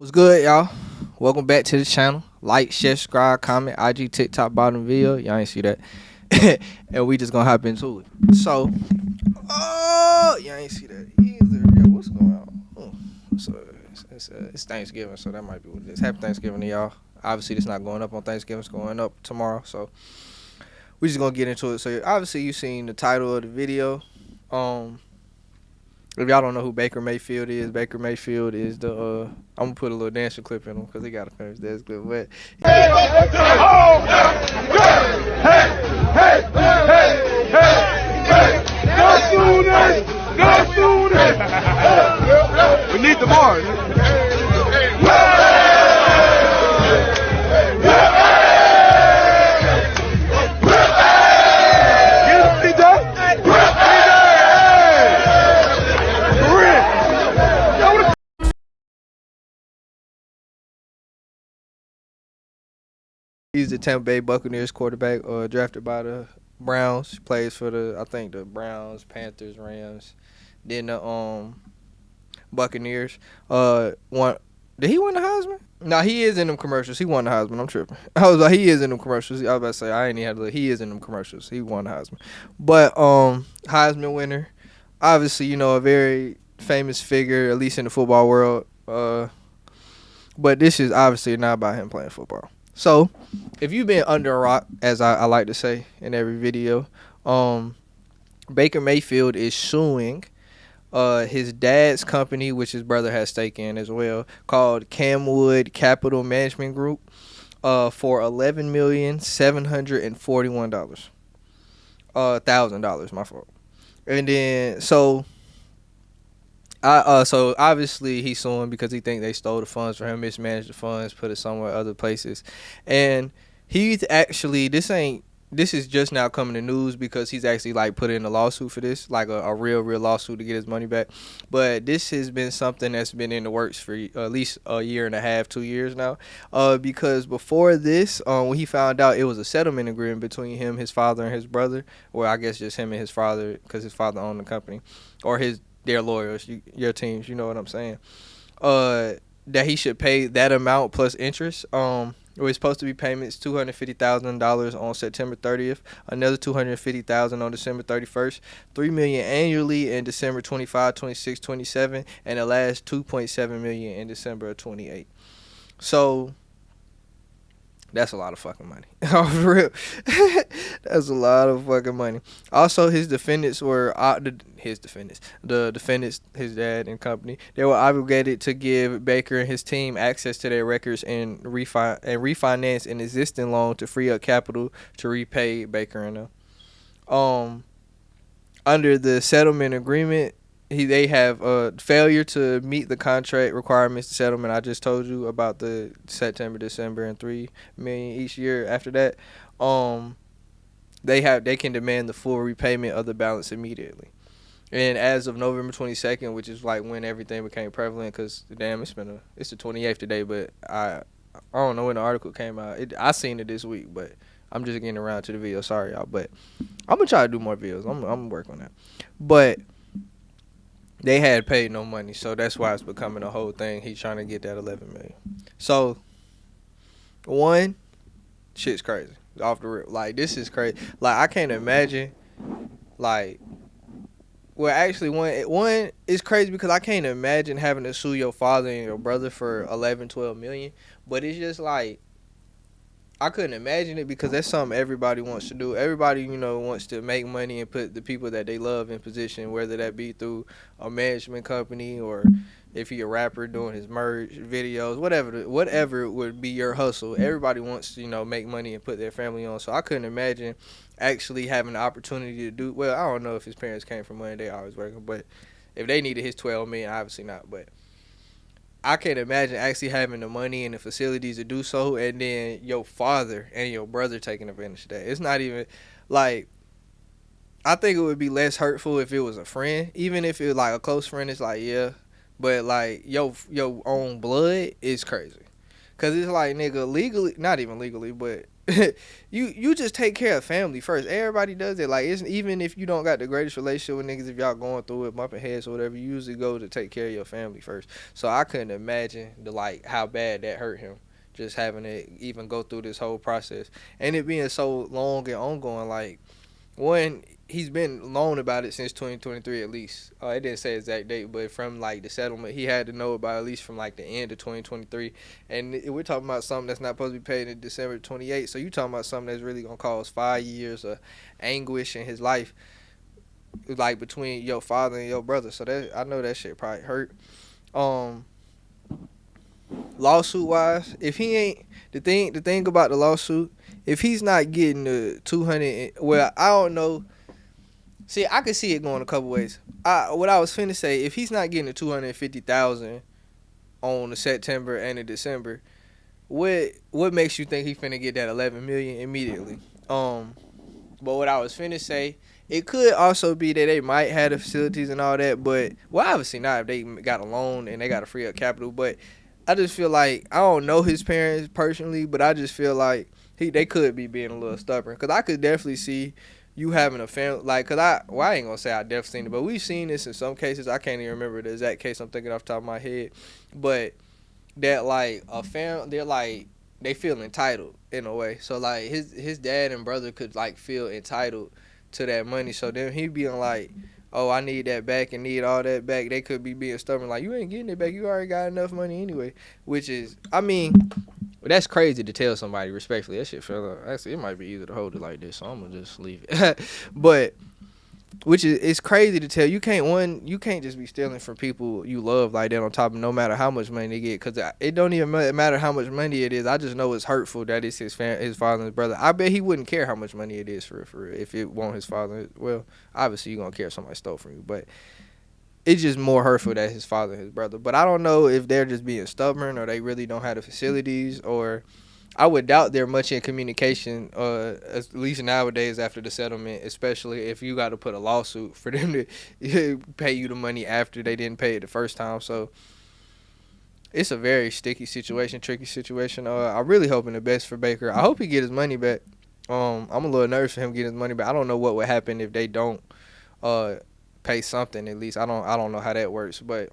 What's good, y'all? Welcome back to the channel. Like, share, subscribe, comment, IG, TikTok, bottom video. Y'all ain't see that. And we just gonna hop into it. So, y'all ain't see that either. Yo, what's going on? So, it's Thanksgiving, so that might be what it is. Happy Thanksgiving to y'all. Obviously, it's not going up on Thanksgiving. It's going up tomorrow. So, we just gonna get into it. So, obviously, you seen the title of the video. If y'all don't know who Baker Mayfield is, Baker Mayfield is the I'm gonna put a little dancing clip in him because he gotta finish that clip. But We need the bars. he's the Tampa Bay Buccaneers quarterback, drafted by the Browns. Plays for I think the Browns, Panthers, Rams, then the Buccaneers. Won. Did he win the Heisman? No, he is in them commercials. He won the Heisman. I'm tripping. I was like, he is in them commercials. I was about to say I ain't even had to look. He is in them commercials. He won the Heisman. But Heisman winner, obviously, a very famous figure, at least in the football world. But this is obviously not about him playing football. So, if you've been under a rock, as I like to say in every video, Baker Mayfield is suing his dad's company, which his brother has stake in as well, called Camwood Capital Management Group, for $11,741,000. $1,000, my fault. And then so obviously he's suing because he think they stole the funds from him, mismanaged the funds, put it somewhere other places, and he's actually this is just now coming to news because he's actually like put in a lawsuit for this, like a real lawsuit to get his money back. But this has been something that's been in the works for at least a year and a half, 2 years now. Because before this, when he found out it was a settlement agreement between him, his father, and his brother, or I guess just him and his father, because his father owned the company, or their lawyers, your teams, you know what I'm saying? That he should pay that amount plus interest. It was supposed to be payments $250,000 on September 30th, another $250,000 on December 31st, $3 million annually in December 25, 26, 27, and the last $2.7 million in December of 28. So that's a lot of fucking money. Oh, for real. That's a lot of fucking money. Also, his defendants were the defendants, his dad and company, they were obligated to give Baker and his team access to their records and refinance an existing loan to free up capital to repay Baker and them. Under the settlement agreement, they have failure to meet the contract requirements. The settlement I just told you about, the September, December, and $3 million each year after that. They can demand the full repayment of the balance immediately. And as of November 22nd, which is like when everything became prevalent, because damn, it's the 28th today, but I don't know when the article came out. I seen it this week, but I'm just getting around to the video. Sorry, y'all, but I'm gonna try to do more videos. I'm gonna work on that, but they had paid no money, so that's why it's becoming a whole thing. He's trying to get that $11 million. So, one, shit's crazy off the rip. Like, this is crazy. Like, I can't imagine. Like, well, actually, one is crazy because I can't imagine having to sue your father and your brother for 11-12 million. But it's just like, I couldn't imagine it because that's something everybody wants to do. Everybody, wants to make money and put the people that they love in position, whether that be through a management company or if he a rapper doing his merch videos, whatever would be your hustle. Everybody wants to, make money and put their family on. So I couldn't imagine actually having the opportunity to do, well, I don't know if his parents came from money, they always working, but if they needed his 12 million, obviously not, but I can't imagine actually having the money and the facilities to do so, and then your father and your brother taking advantage of that. It's not even like, I think it would be less hurtful if it was a friend, even if it was like a close friend. It's like, yeah, but like your own blood is crazy, cause it's like, nigga, legally, not even legally, but you just take care of family first. Everybody does it. Like, it's even if you don't got the greatest relationship with niggas, if y'all going through it, bumping heads or whatever, you usually go to take care of your family first. So I couldn't imagine how bad that hurt him, just having to even go through this whole process and it being so long and ongoing. Like, one, he's been known about it since 2023 at least. It didn't say exact date, but from like the settlement, he had to know about at least from like the end of 2023. And we're talking about something that's not supposed to be paid in December 28th. So you talking about something that's really gonna cause 5 years of anguish in his life, like between your father and your brother. So that, I know that shit probably hurt. Um, Lawsuit wise, if he ain't the thing about the lawsuit, if he's not getting the 200, well, I don't know. See, I could see it going a couple ways. What I was finna say, if he's not getting the 250,000 on the September and the December, what makes you think he finna get that 11 million immediately? But what I was finna say, it could also be that they might have the facilities and all that, but well, obviously not if they got a loan and they got to free up capital. But I just feel like I don't know his parents personally, but I just feel like they could be being a little stubborn. Cause I could definitely see you having a family, like, cause I ain't gonna say I definitely seen it, but we've seen this in some cases. I can't even remember the exact case I'm thinking off the top of my head, but that like a family, they're like they feel entitled in a way. So like his dad and brother could like feel entitled to that money. So then he being like, oh, I need that back and need all that back. They could be being stubborn like, you ain't getting it back. You already got enough money anyway. Which is, I mean, that's crazy to tell somebody respectfully. That shit fell out. Actually, it might be easier to hold it like this, so I'm gonna just leave it. But which is, it's crazy to tell. You can't just be stealing from people you love like that on top of no matter how much money they get, because it don't even matter how much money it is. I just know it's hurtful that it's his father and his brother. I bet he wouldn't care how much money it is for real if it won't his father. Well, obviously you're gonna care if somebody stole from you, but it's just more hurtful that his father and his brother. But I don't know if they're just being stubborn or they really don't have the facilities, or I would doubt they're much in communication, at least nowadays after the settlement, especially if you got to put a lawsuit for them to pay you the money after they didn't pay it the first time. So it's a very sticky situation, tricky situation. I'm really hoping the best for Baker. I hope he get his money back. I'm a little nervous for him getting his money back. I don't know what would happen if they don't pay something. At least I don't know how that works, but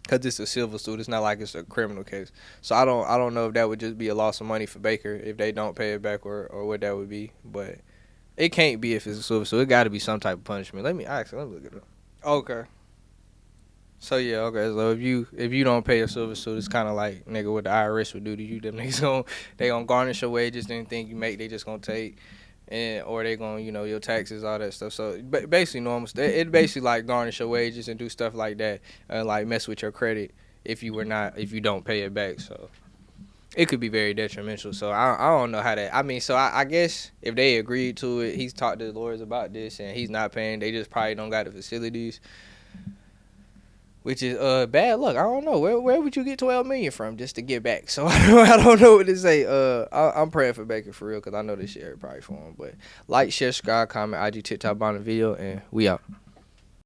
because it's a civil suit, it's not like it's a criminal case. So I don't know if that would just be a loss of money for Baker if they don't pay it back, or what that would be. But it can't be if it's a civil suit. It got to be some type of punishment. Let me look it up. Okay. So yeah, okay. So if you don't pay your civil suit, it's kind of like, nigga, what the IRS would do to you. Them niggas they gonna garnish your wages. Anything you make, they just gonna take. And or they gonna, your taxes, all that stuff. So basically normal. It basically like garnish your wages and do stuff like that, and like mess with your credit if you don't pay it back. So it could be very detrimental. So I don't know how that. I mean, so I guess if they agreed to it, he's talked to the lawyers about this, and he's not paying. They just probably don't got the facilities, which is bad luck. I don't know where would you get 12 million from just to get back. So I don't know what to say. I'm praying for Baker for real, because I know this shit hurt probably for him. But like, share, subscribe, comment, IG, TikTok, on the video, and we out.